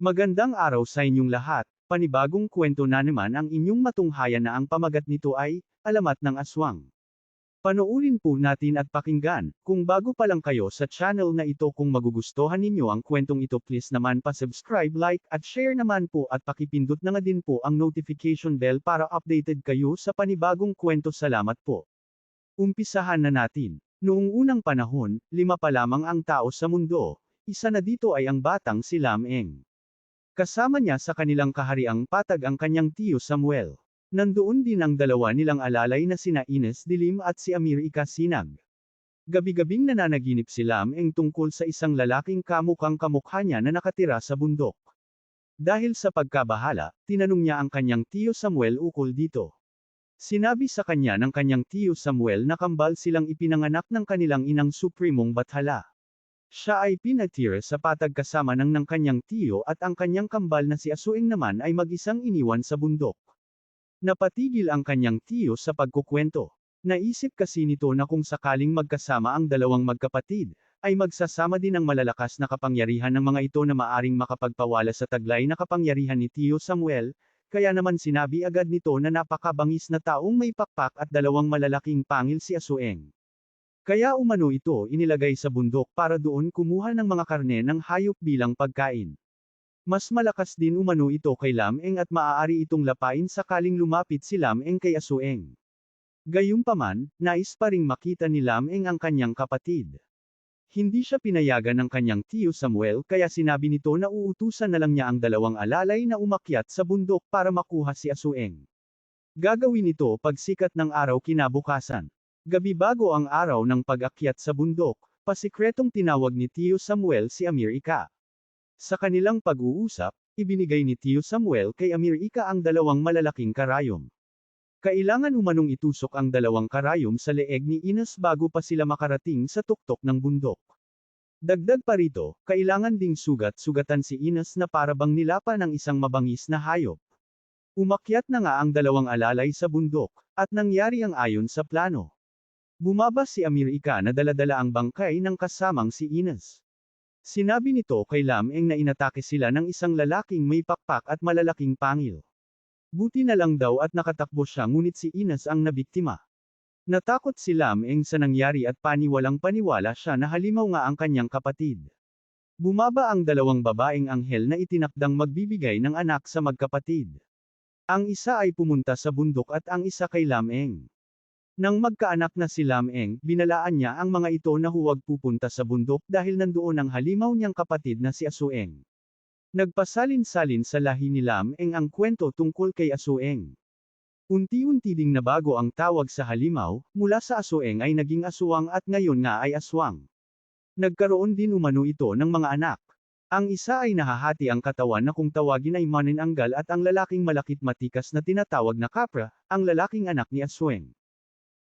Magandang araw sa inyong lahat, panibagong kwento na naman ang inyong matunghayan na ang pamagat nito ay, Alamat ng Aswang. Panoorin po natin at pakinggan, kung bago pa lang kayo sa channel na ito kung magugustuhan ninyo ang kwentong ito please naman pa-subscribe, like, at share naman po at pakipindot na nga din po ang notification bell para updated kayo sa panibagong kwento. Salamat po. Umpisahan na natin. Noong unang panahon, 5 pa lamang ang tao sa mundo, isa na dito ay ang batang si Lam Eng. Kasama niya sa kanilang kahariang patag ang kanyang tiyo Samuel. Nandoon din ang dalawa nilang alalay na sina Ines Dilim at si Amir Ika Sinag. Gabi-gabing nananaginip si Lam Eng tungkol sa isang lalaking kamukhang kamukha niya na nakatira sa bundok. Dahil sa pagkabahala, tinanong niya ang kanyang tiyo Samuel ukol dito. Sinabi sa kanya ng kanyang tiyo Samuel na kambal silang ipinanganak ng kanilang inang Supremong Bathala. Siya ay pinatira sa patag kasama ng kanyang tiyo at ang kanyang kambal na si Asueng naman ay mag-isang iniwan sa bundok. Napatigil ang kanyang tiyo sa pagkukwento. Naisip kasi nito na kung sakaling magkasama ang dalawang magkapatid, ay magsasama din ang malalakas na kapangyarihan ng mga ito na maaring makapagpawala sa taglay na kapangyarihan ni tiyo Samuel, kaya naman sinabi agad nito na napakabangis na taong may pakpak at dalawang malalaking pangil si Asueng. Kaya umano ito inilagay sa bundok para doon kumuha ng mga karne ng hayop bilang pagkain. Mas malakas din umano ito kay Lam Eng at maaari itong lapain sakaling lumapit si Lam Eng kay Asueng. Gayunpaman, nais pa ring makita ni Lam Eng ang kanyang kapatid. Hindi siya pinayagan ng kanyang tiyo Samuel kaya sinabi nito na uutusan na lang niya ang dalawang alalay na umakyat sa bundok para makuha si Asueng. Gagawin ito pagsikat ng araw kinabukasan. Gabi bago ang araw ng pag-akyat sa bundok, pasikretong tinawag ni tiyo Samuel si Amir Ika. Sa kanilang pag-uusap, ibinigay ni tiyo Samuel kay Amir Ika ang dalawang malalaking karayom. Kailangan umanong itusok ang dalawang karayom sa leeg ni Ines bago pa sila makarating sa tuktok ng bundok. Dagdag pa rito, kailangan ding sugat-sugatan si Ines na parabang nilapa ng isang mabangis na hayop. Umakyat na nga ang dalawang alalay sa bundok, at nangyari ang ayon sa plano. Bumaba si Amir Ika na dala-dala ang bangkay ng kasamang si Ines. Sinabi nito kay Lam Eng na inatake sila ng isang lalaking may pakpak at malalaking pangil. Buti na lang daw at nakatakbo siya ngunit si Ines ang nabiktima. Natakot si Lam Eng sa nangyari at paniwalang paniwala siya na halimaw nga ang kanyang kapatid. Bumaba ang dalawang babaeng anghel na itinakdang magbibigay ng anak sa magkapatid. Ang isa ay pumunta sa bundok at ang isa kay Lam Eng. Nang magkaanak na si Lam Eng, binalaan niya ang mga ito na huwag pupunta sa bundok dahil nandoon ang halimaw niyang kapatid na si Asueng. Nagpasalin-salin sa lahi ni Lam Eng ang kwento tungkol kay Asueng. Unti-unti ding nabago ang tawag sa halimaw, mula sa Asueng ay naging Aswang at ngayon nga ay Aswang. Nagkaroon din umano ito ng mga anak. Ang isa ay nahahati ang katawan na kung tawagin ay Maninanggal at ang lalaking malakit matikas na tinatawag na Kapra, ang lalaking anak ni Asueng.